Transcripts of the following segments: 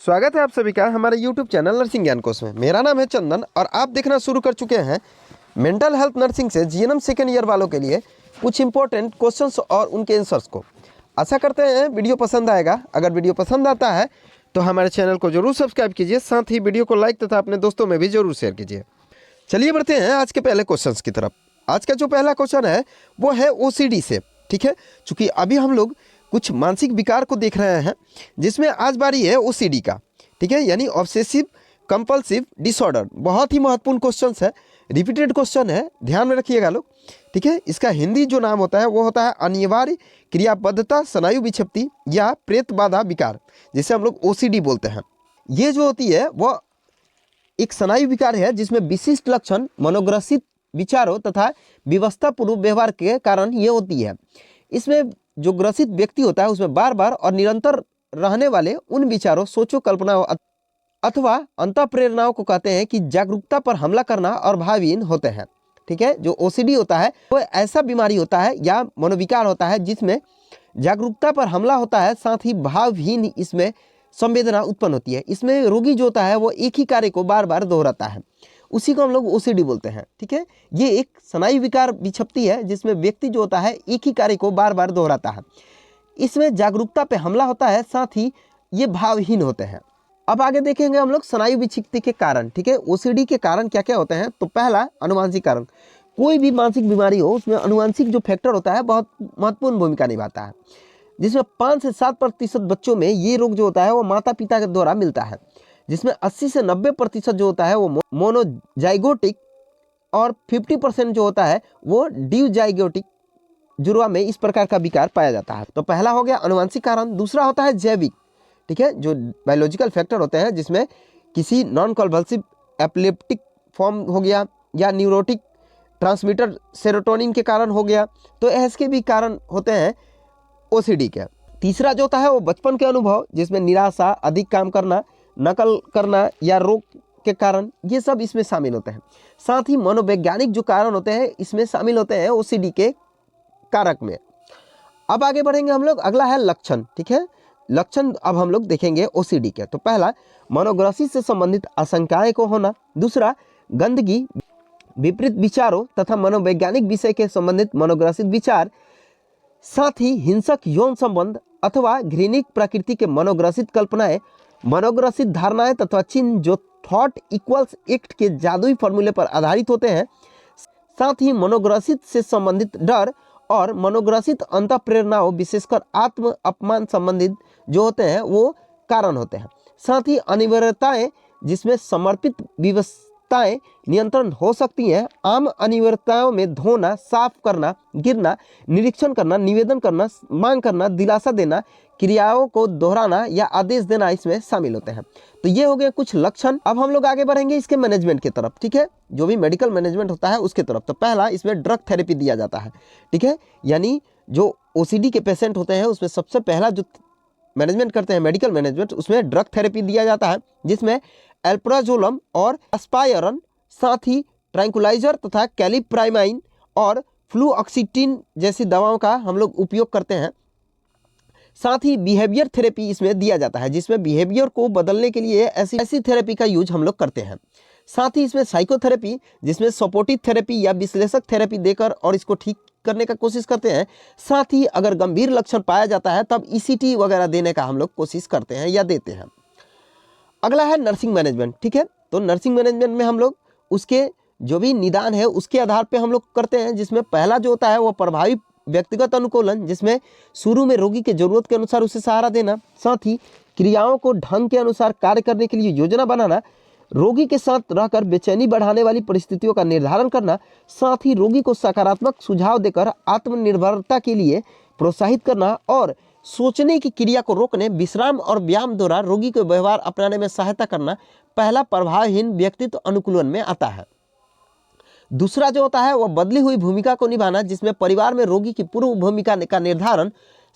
स्वागत है आप सभी का हमारे YouTube चैनल नर्सिंग ज्ञान कोश में। मेरा नाम है चंदन और आप देखना शुरू कर चुके हैं मेंटल हेल्थ नर्सिंग से जीएनएम सेकेंड ईयर वालों के लिए कुछ इंपॉर्टेंट क्वेश्चंस और उनके आंसर्स को। आशा करते हैं वीडियो पसंद आएगा। अगर वीडियो पसंद आता है तो हमारे चैनल को जरूर सब्सक्राइब कीजिए, साथ ही वीडियो को लाइक तथा अपने दोस्तों में भी जरूर शेयर कीजिए। चलिए बढ़ते हैं आज के पहले क्वेश्चन की तरफ। आज का जो पहला क्वेश्चन है वो है OCD से। ठीक है, चूँकि अभी हम लोग कुछ मानसिक विकार को देख रहे हैं जिसमें आज बारी है OCD का। ठीक है, यानी ऑब्सेसिव कंपल्सिव डिसऑर्डर। बहुत ही महत्वपूर्ण क्वेश्चन है, रिपीटेड क्वेश्चन है, ध्यान में रखिएगा लोग। ठीक है, इसका हिंदी जो नाम होता है वो होता है अनिवार्य क्रियाबद्धता स्नायु विक्षिप्ति या प्रेत बाधा विकार, जिसे हम लोग OCD बोलते हैं। ये जो होती है वो एक स्नायु विकार है जिसमें विशिष्ट लक्षण मनोग्रसित विचारों तथा व्यवस्थापूर्व व्यवहार के कारण ये होती है। इसमें जो ग्रसित व्यक्ति होता है उसमें बार बार और निरंतर रहने वाले उन विचारों, सोचों, कल्पनाओं अथवा अंतःप्रेरणाओं को कहते हैं कि जागरूकता पर हमला करना और भावहीन होते हैं। ठीक है, जो OCD होता है वो ऐसा बीमारी होता है या मनोविकार होता है जिसमें जागरूकता पर हमला होता है, साथ ही भावहीन इसमें संवेदना उत्पन्न होती है। इसमें रोगी जो होता है वो एक ही कार्य को बार बार दोहराता है, उसी को हम लोग OCD बोलते हैं। ठीक है, ये एक स्नायु विकार विक्षिप्ति है जिसमें व्यक्ति जो होता है एक ही कार्य को बार बार दोहराता है। इसमें जागरूकता पे हमला होता है, साथ ही ये भावहीन होते हैं। अब आगे देखेंगे हम लोग स्नायु विक्षिप्ति के कारण। ठीक है, OCD के कारण क्या क्या होते हैं। तो पहला, अनुवांशिक कारण। कोई भी मानसिक बीमारी हो उसमें अनुवांशिक जो फैक्टर होता है बहुत महत्वपूर्ण भूमिका निभाता है, जिसमें 5 से 7% बच्चों में ये रोग जो होता है वो माता पिता के द्वारा मिलता है, जिसमें 80 से 90% जो होता है वो मोनोजाइगोटिक और 50% जो होता है वो डिजाइगोटिक जुड़वा में इस प्रकार का विकार पाया जाता है। तो पहला हो गया अनुवांशिक कारण। दूसरा होता है जैविक। ठीक है, जो बायोलॉजिकल फैक्टर होते हैं जिसमें किसी नॉन कन्वल्सिव एपिलेप्टिक फॉर्म हो गया या न्यूरोटिक ट्रांसमीटर सेरोटोनिन के कारण हो गया, तो इसके भी कारण होते हैं OCD के। तीसरा जो होता है वो बचपन के अनुभव, जिसमें निराशा, अधिक काम करना, नकल करना या रोग के कारण, ये सब इसमें शामिल होते हैं। साथ ही मनोवैज्ञानिक जो कारण होते हैं इसमें शामिल होते हैं OCD के कारक में। अब आगे बढ़ेंगे हम लोग। अगला है लक्षण। ठीक है, लक्षण अब हम लोग देखेंगे OCD के। तो पहला, मनोग्रसित से संबंधित आशंकाएं को होना। दूसरा, गंदगी, विपरीत विचारों तथा मनोवैज्ञानिक विषय के संबंधित मनोग्रसित विचार, साथ ही हिंसक यौन संबंध अथवा घृणित प्रकृति के मनोग्रसित कल्पनाएं, मनोग्रसित धारणाएं तथा चिन्ह जो थॉट इक्वल्स एक्ट के जादुई फॉर्मूले पर आधारित होते हैं। साथ ही मनोग्रसित से संबंधित डर और मनोग्रसित अंतःप्रेरणाओं, विशेषकर आत्म अपमान संबंधित जो होते हैं वो कारण होते हैं। साथ ही अनिवार्यताएं, जिसमें समर्पित व्यवस्थाएं नियंत्रण हो सकती हैं। आम अनिवार्यताओं में धोना, साफ करना, गिरना, निरीक्षण करना, निवेदन करना, मांग करना, दिलासा देना, क्रियाओं को दोहराना या आदेश देना इसमें शामिल होते हैं। तो ये हो गए कुछ लक्षण। अब हम लोग आगे बढ़ेंगे इसके मैनेजमेंट की तरफ। ठीक है, जो भी मेडिकल मैनेजमेंट होता है उसके तरफ। तो पहला, इसमें ड्रग थेरेपी दिया जाता है। ठीक है, यानी जो OCD के पेशेंट होते हैं उसमें सबसे पहला जो मैनेजमेंट करते हैं मेडिकल मैनेजमेंट, उसमें ड्रग थेरेपी दिया जाता है, जिसमें एल्प्राजोलम और एस्पायरन, साथ ही ट्रैंकुलाइजर तथा कैलिप्राइमाइन और फ्लूऑक्सीटिन जैसी दवाओं का हम लोग उपयोग करते हैं। साथ ही बिहेवियर थेरेपी इसमें दिया जाता है, जिसमें बिहेवियर को बदलने के लिए ऐसी थेरेपी का यूज हम लोग करते हैं। साथ ही इसमें साइकोथेरेपी, जिसमें सपोर्टिव थेरेपी या विश्लेषक थेरेपी देकर और इसको ठीक करने का कोशिश करते हैं। साथ ही अगर गंभीर लक्षण पाया जाता है तब ECT वगैरह देने का हम लोग कोशिश करते हैं या देते हैं। अगला है नर्सिंग मैनेजमेंट। ठीक है, तो नर्सिंग मैनेजमेंट में हम लोग उसके जो भी निदान है उसके आधार पे हम लोग करते हैं, जिसमें पहला जो होता है वो प्रभावी व्यक्तिगत अनुकूलन, जिसमें शुरू में रोगी के जरूरत के अनुसार उसे सहारा देना। साथ ही क्रियाओं को ढंग के अनुसार कार्य करने के लिए योजना बनाना, रोगी के साथ रहकर बेचैनी बढ़ाने वाली परिस्थितियों का निर्धारण करना। साथ ही रोगी को सकारात्मक सुझाव देकर आत्मनिर्भरता के लिए प्रोत्साहित करना और सोचने की क्रिया को रोकने, विश्राम और व्यायाम द्वारा रोगी को व्यवहार अपनाने में सहायता करना पहला प्रभावहीन व्यक्तित्व अनुकूलन में आता है। दूसरा जो होता है वह बदली हुई भूमिका को निभाना, जिसमें परिवार में रोगी की पूर्व भूमिका का निर्धारण,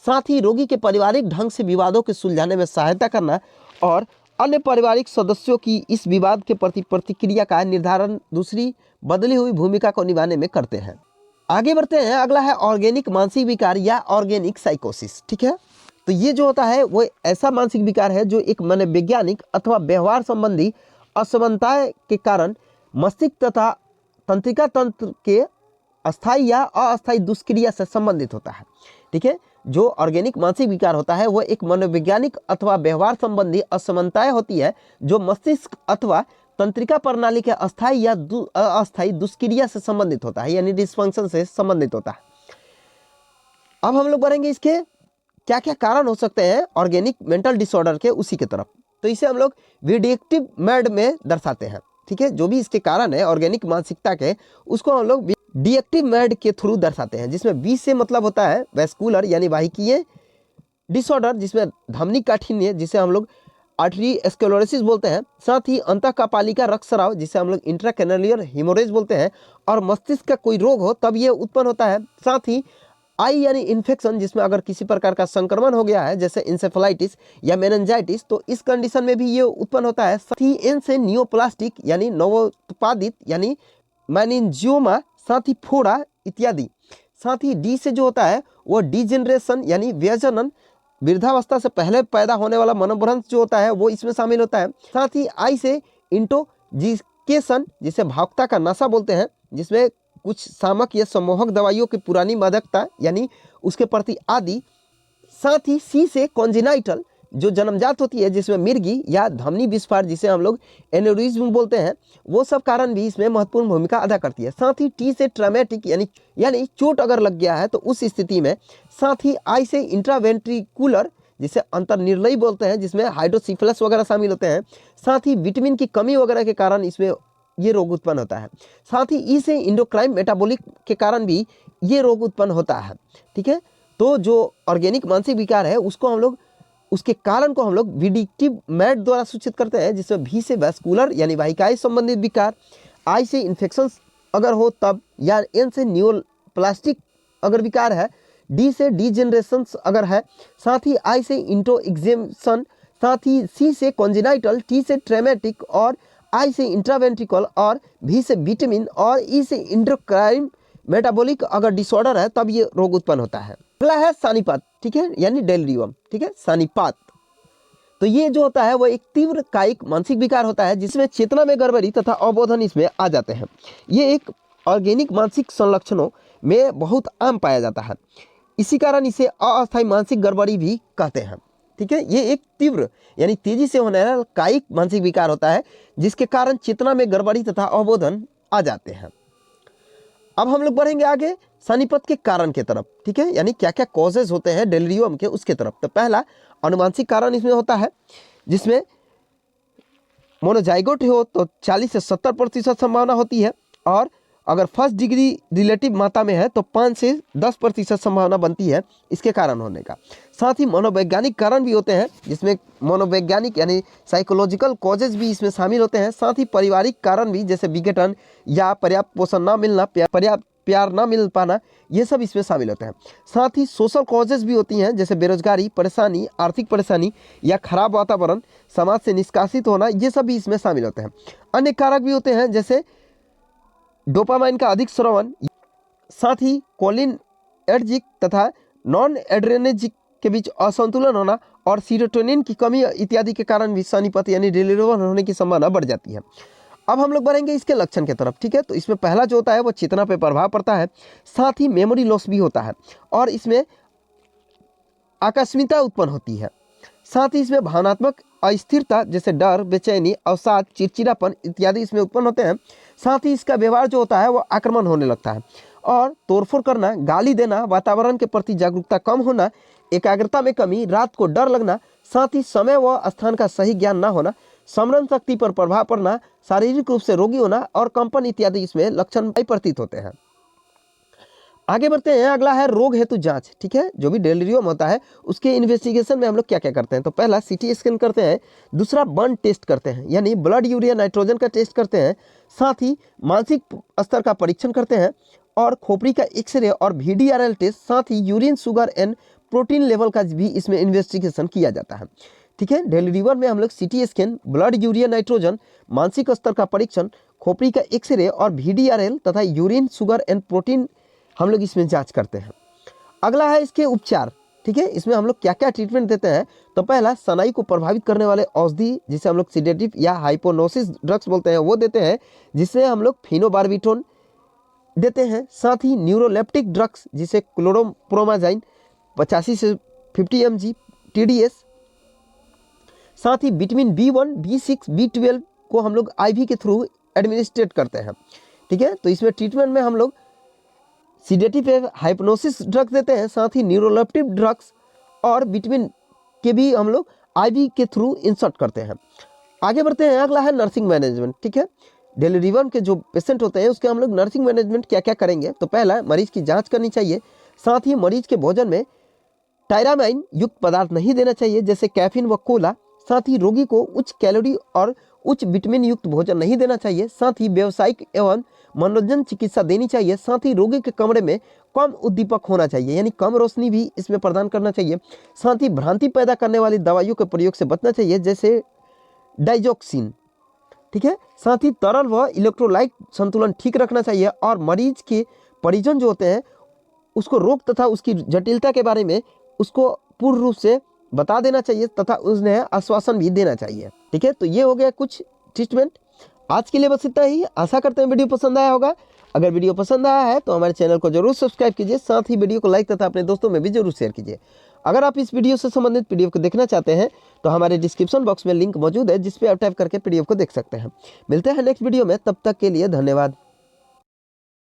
साथ ही रोगी के पारिवारिक ढंग से विवादों के सुलझाने में सहायता करना और अन्य पारिवारिक सदस्यों की इस विवाद के प्रति प्रतिक्रिया का निर्धारण दूसरी बदली हुई भूमिका को निभाने में करते हैं। आगे बढ़ते हैं। अगला है ऑर्गेनिक मानसिक विकार या ऑर्गेनिक साइकोसिस। ठीक है, तो ये जो होता है वो ऐसा मानसिक विकार है जो एक मनोवैज्ञानिक अथवा व्यवहार संबंधी असमानता के कारण मस्तिष्क तथा तंत्रिका तंत्र के अस्थायी या अस्थायी दुष्क्रिया से संबंधित होता है। ठीक है, जो ऑर्गेनिक मानसिक विकार होता है वो एक मनोवैज्ञानिक अथवा व्यवहार संबंधी असमानताएं होती है जो मस्तिष्क अथवा तंत्रिका प्रणाली के अस्थायी या अस्थायी दुष्क्रिया से संबंधित होता है, यानी डिसफंक्शन से संबंधित होता है। अब हम लोग बढ़ेंगे इसके क्या क्या कारण हो सकते हैं ऑर्गेनिक मेंटल डिसऑर्डर के, उसी की तरफ। तो इसे हम लोग विडिएक्टिव मैड में दर्शाते हैं। ठीक है, जो भी इसके कारण है ऑर्गेनिक मानसिकता के, उसको हम लोग डिएक्टिव मैड के थ्रू दर्शाते हैं, जिसमें बी से मतलब होता है वैस्कुलर यानी वाहिकीय डिसऑर्डर, जिसमें धमनी काठिन्य जिसे हम लोग आर्टरी स्क्लेरोसिस बोलते हैं, साथ ही अंतःकपालिका रक्तस्राव जिसे हम लोग इंट्राकैनालियर हेमोरेज बोलते हैं, और मस्तिष्क का कोई रोग हो तब ये उत्पन्न होता है। साथ ही आई यानी इन्फेक्शन, जिसमें अगर किसी प्रकार का संक्रमण हो गया है जैसे इंसेफेलाइटिस या मेनिंजाइटिस, तो इस कंडीशन में भी ये उत्पन्न होता है। साथ ही एन से नियोप्लास्टिक यानी नवोत्पादित यानी मैनिंजियोमा, साथ ही फोड़ा इत्यादि। साथ ही डी से जो होता है वो डिजेनरेशन यानी व्यजनन, वृद्धावस्था से पहले पैदा होने वाला मनोभ्रंश जो होता है वो इसमें शामिल होता है। साथ ही आई से इंटॉक्सिकेशन जिसे भावुकता का नशा बोलते हैं, जिसमें कुछ सामक या सम्मोहक दवाइयों की पुरानी मादकता यानी उसके प्रति आदि। साथ ही सी से कॉन्जेनाइटल जो जन्मजात होती है, जिसमें मिर्गी या धमनी विस्फार जिसे हम लोग एन्यूरिज्म बोलते हैं, वो सब कारण भी इसमें महत्वपूर्ण भूमिका अदा करती है। साथ ही टी से ट्रॉमेटिक यानी चोट अगर लग गया है तो उस स्थिति में। साथ ही आई से इंट्रावेंट्रिकुलर जिसे अंतर्निर्लयी बोलते हैं, जिसमें हाइड्रोसिफिलस वगैरह शामिल होते हैं। साथ ही विटामिन की कमी वगैरह के कारण इसमें ये रोग उत्पन्न होता है। साथ ही ई से इंडोक्राइन मेटाबॉलिक के कारण भी ये रोग उत्पन्न होता है। ठीक है, तो जो ऑर्गेनिक मानसिक विकार है उसको हम लोग उसके कारण को हम लोग विडिक्टिव मैड द्वारा सूचित करते हैं, जिसमें भी से वैस्कुलर यानी वाहिकाएं संबंधित विकार, आई से इन्फेक्शन अगर हो तब, या एन से न्यूरोप्लास्टिक अगर विकार है, डी से डिजेनरेशन अगर है, साथ ही आई से इंटोएक्जेशन, साथ ही सी से कॉन्जेनाइटल, टी से ट्रॉमेटिक, और आई से इंट्रावेंट्रिकल, और भी से विटामिन, और ई से इंडोक्राइन मेटाबॉलिक अगर डिसऑर्डर है तब ये रोग उत्पन्न होता है। अगला है सानिपात। ठीक है, यानी डेलिरियम। ठीक है, सानिपात। तो ये जो होता है वो एक तीव्र कायिक मानसिक विकार होता है जिसमें चेतना में गड़बड़ी तथा अवबोधन इसमें आ जाते हैं। ये एक ऑर्गेनिक मानसिक संलक्षणों में बहुत आम पाया जाता है, इसी कारण इसे अस्थायी मानसिक गड़बड़ी भी कहते हैं। ठीक है, ये एक तीव्र यानी तेजी से होने वाला कायिक मानसिक विकार होता है जिसके कारण चेतना में गड़बड़ी तथा अवबोधन आ जाते हैं। अब हम लोग बढ़ेंगे आगे सानिपत के कारण के तरफ। ठीक है, यानी क्या क्या कॉजेज होते हैं डेलिरियम के, उसके तरफ। तो पहला अनुवांशिक कारण इसमें होता है, जिसमें मोनोजाइगोट हो तो 40 से 70% संभावना होती है, और अगर फर्स्ट डिग्री रिलेटिव माता में है तो 5 से 10% संभावना बनती है इसके कारण होने का। साथ ही मनोवैज्ञानिक कारण भी होते हैं, जिसमें मनोवैज्ञानिक यानी साइकोलॉजिकल कॉजेज भी इसमें शामिल होते हैं। साथ ही पारिवारिक कारण भी, जैसे विघटन या पर्याप्त पोषण ना मिलना, पर्याप्त प्यार ना मिल पाना, ये सब इसमें शामिल होते हैं। साथ ही सोशल कॉजेज भी होती हैं, जैसे बेरोजगारी, परेशानी, आर्थिक परेशानी या खराब वातावरण, समाज से निष्कासित होना, ये सब भी इसमें शामिल होते हैं। अन्य कारक भी होते हैं, जैसे डोपामाइन का अधिक स्रवण, साथ ही कोलिनर्जिक तथा नॉन एड्रेनर्जिक के बीच असंतुलन होना, और सीरोटोनिन की कमी इत्यादि के कारण भी सानिपत यानी डेलिरियम होने की संभावना बढ़ जाती है। अब हम लोग बढ़ेंगे इसके लक्षण की तरफ। ठीक है, तो इसमें पहला जो होता है वो चेतना पे प्रभाव पड़ता है, साथ ही मेमोरी लॉस भी होता है, और इसमें आकस्मिकता उत्पन्न होती है। साथ ही इसमें भावनात्मक अस्थिरता जैसे डर, बेचैनी, अवसाद, चिड़चिड़ापन इत्यादि इसमें उत्पन्न होते हैं। साथ ही इसका व्यवहार जो होता है वो आक्रमण होने लगता है, और तोड़फोड़ करना, गाली देना, वातावरण के प्रति जागरूकता कम होना, एकाग्रता में कमी, रात को डर लगना, साथ ही समय व स्थान का सही ज्ञान न होना, स्मरण शक्ति पर प्रभाव पड़ना, शारीरिक रूप से रोगी होना, और कंपन इत्यादि इसमें लक्षण प्रतीत होते हैं। आगे बढ़ते हैं, अगला है रोग हेतु जांच। ठीक है, जो भी डेलिरियम होता है उसके इन्वेस्टिगेशन में हम लोग क्या क्या करते हैं, तो पहला सीटी स्कैन करते हैं, दूसरा बर्न टेस्ट करते हैं यानी ब्लड यूरिया नाइट्रोजन का टेस्ट करते हैं, साथ ही मानसिक स्तर का परीक्षण करते हैं, और खोपड़ी का एक्सरे और VDRL टेस्ट, साथ ही urine sugar and protein level का भी इसमें इन्वेस्टिगेशन किया जाता है। ठीक है, डेलिरियम में हम लोग CT scan, blood urea nitrogen, मानसिक स्तर का परीक्षण, खोपड़ी का एक्सरे और VDRL तथा यूरिन शुगर एंड प्रोटीन हम लोग इसमें जांच करते हैं। अगला है इसके उपचार। ठीक है, इसमें हम लोग क्या क्या ट्रीटमेंट देते हैं। तो पहला, सनाई को प्रभावित करने वाले औषधि जिसे हम लोग सिडेटिव या हाइपोनोसिस ड्रग्स बोलते हैं वो देते हैं, जिससे हम लोग फिनोबार्बिटोन देते हैं। साथ ही न्यूरोलेप्टिक ड्रग्स जिसे क्लोरोप्रोमाजाइन 85 से 50 mg TDS। साथ ही विटामिन B1, B6, B12 को हम लोग IV के थ्रू एडमिनिस्ट्रेट करते हैं। ठीक है, तो इसमें ट्रीटमेंट में हम लोग सीडेटिव हाइप्नोसिस ड्रग्स देते हैं, साथ ही न्यूरोलेप्टिक ड्रग्स और विटामिन के भी हम लोग IV के थ्रू इंसर्ट करते हैं। आगे बढ़ते हैं, अगला है नर्सिंग मैनेजमेंट। ठीक है, डेलीरिवम के जो पेशेंट होते हैं उसके हम लोग नर्सिंग मैनेजमेंट क्या क्या करेंगे। तो पहला, मरीज की जांच करनी चाहिए। साथ ही मरीज के भोजन में टायरामाइन युक्त पदार्थ नहीं देना चाहिए, जैसे कैफीन व कोला। साथ ही रोगी को उच्च कैलोरी और उच्च विटामिन युक्त भोजन नहीं देना चाहिए। साथ ही व्यावसायिक एवं मनोरंजन चिकित्सा देनी चाहिए। साथ ही रोगी के कमरे में कम उद्दीपक होना चाहिए, यानी कम रोशनी भी इसमें प्रदान करना चाहिए। साथ ही भ्रांति पैदा करने वाली दवाइयों के प्रयोग से बचना चाहिए, जैसे डाइजोक्सिन। ठीक है, साथ ही तरल व इलेक्ट्रोलाइट संतुलन ठीक रखना चाहिए और मरीज के परिजन जो होते हैं उसको रोग तथा उसकी जटिलता के बारे में उसको पूर्ण रूप से बता देना चाहिए तथा उन्हें आश्वासन भी देना चाहिए। ठीक है, तो ये हो गया कुछ ट्रीटमेंट। आज के लिए बस इतना ही। आशा करते हैं वीडियो पसंद आया होगा। अगर वीडियो पसंद आया है तो हमारे चैनल को जरूर सब्सक्राइब कीजिए, साथ ही वीडियो को लाइक तथा अपने दोस्तों में भी जरूर शेयर कीजिए। अगर आप इस वीडियो से संबंधित PDF को देखना चाहते हैं तो हमारे डिस्क्रिप्शन बॉक्स में लिंक मौजूद है, जिस पे आप टाइप करके PDF को देख सकते हैं। मिलते हैं नेक्स्ट वीडियो में, तब तक के लिए धन्यवाद।